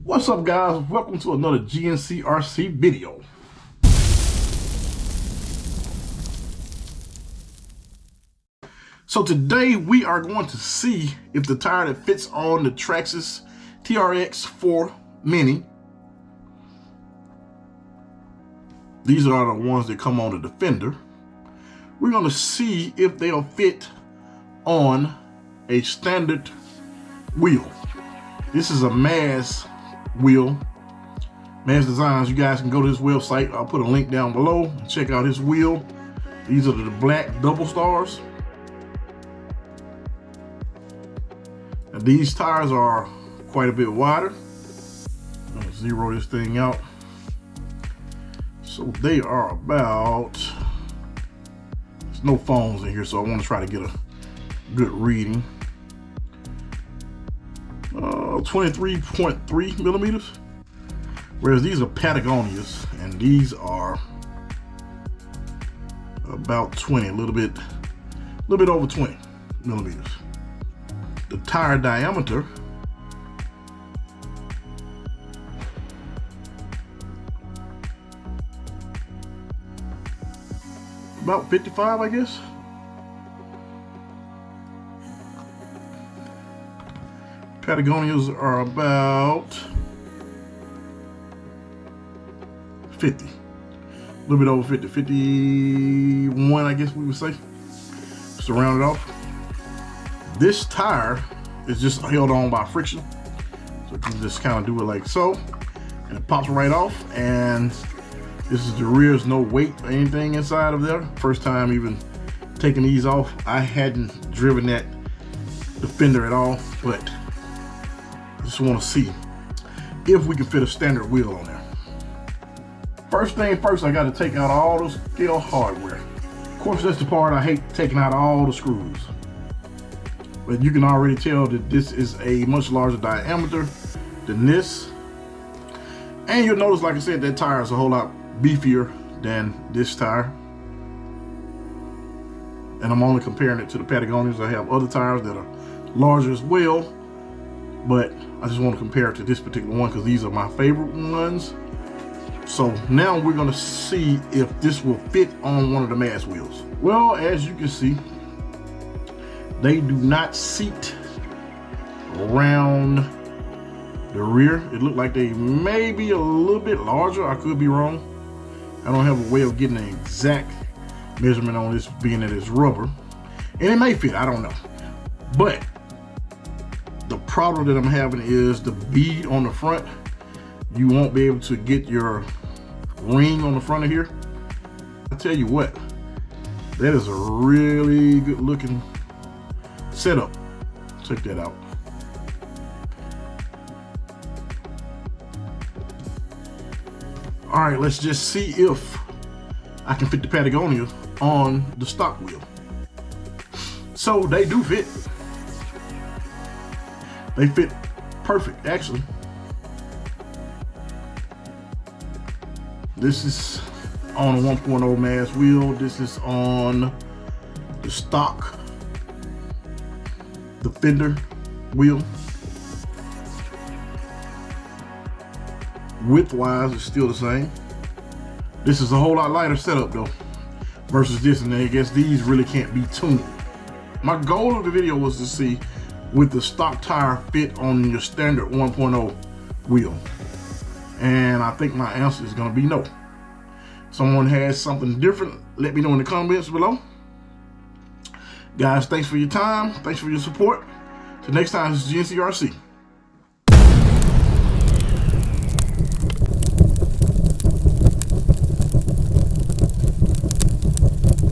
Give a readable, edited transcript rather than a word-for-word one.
What's up, guys? Welcome to another GNCRC video. So today we are going to see if the tire that fits on the Traxxas TRX4 Mini, these are the ones that come on the Defender, we're going to see if they'll fit on a standard wheel. This is a Mazz wheel, Mazz Designs. You guys can go to his website. I'll put a link down below and check out his wheel. These are the black double stars. And these tires are quite a bit wider. I'm gonna zero this thing out. So they are about, there's no phones in here, so I want to try to get a good reading. 23.3 millimeters, whereas these are Patagonias, and these are about 20, a little bit over 20 millimeters. The tire diameter about 55, I guess. Patagonias are about 50, a little bit over 50, 51, I guess we would say, just to round it off. This tire is just held on by friction, so you can just kind of do it like so, and it pops right off. And this is the rear, there's no weight or anything inside of there. First time even taking these off. I hadn't driven that Defender at all, but just want to see if we can fit a standard wheel on there. First thing first, I got to take out all the scale hardware. Of course, that's the part I hate, taking out all the screws. But you can already tell that this is a much larger diameter than this. And you'll notice, like I said, that tire is a whole lot beefier than this tire. And I'm only comparing it to the Patagonias. I have other tires that are larger as well, but I just want to compare it to this particular one because these are my favorite ones. So now we're going to see if this will fit on one of the Mazz wheels. Well, as you can see, they do not seat around the rear. It looked like they may be a little bit larger. I could be wrong. I don't have a way of getting an exact measurement on this, being that it's rubber. And it may fit, I don't know. But the problem that I'm having is the bead on the front. You won't be able to get your ring on the front of here. I tell you what, that is a really good looking setup. Check that out. All right, let's just see if I can fit the Patagonia on the stock wheel. So they do fit. They fit perfect, actually. This is on a 1.0 Mazz wheel. This is on the stock Defender wheel. Width-wise, it's still the same. This is a whole lot lighter setup though, versus this, and I guess these really can't be tuned. My goal of the video was to see, with the stock tire, fit on your standard 1.0 wheel? And I think my answer is going to be no. Someone has something different, let me know in the comments below. Guys, thanks for your time. Thanks for your support. Till next time, this is GNCRC.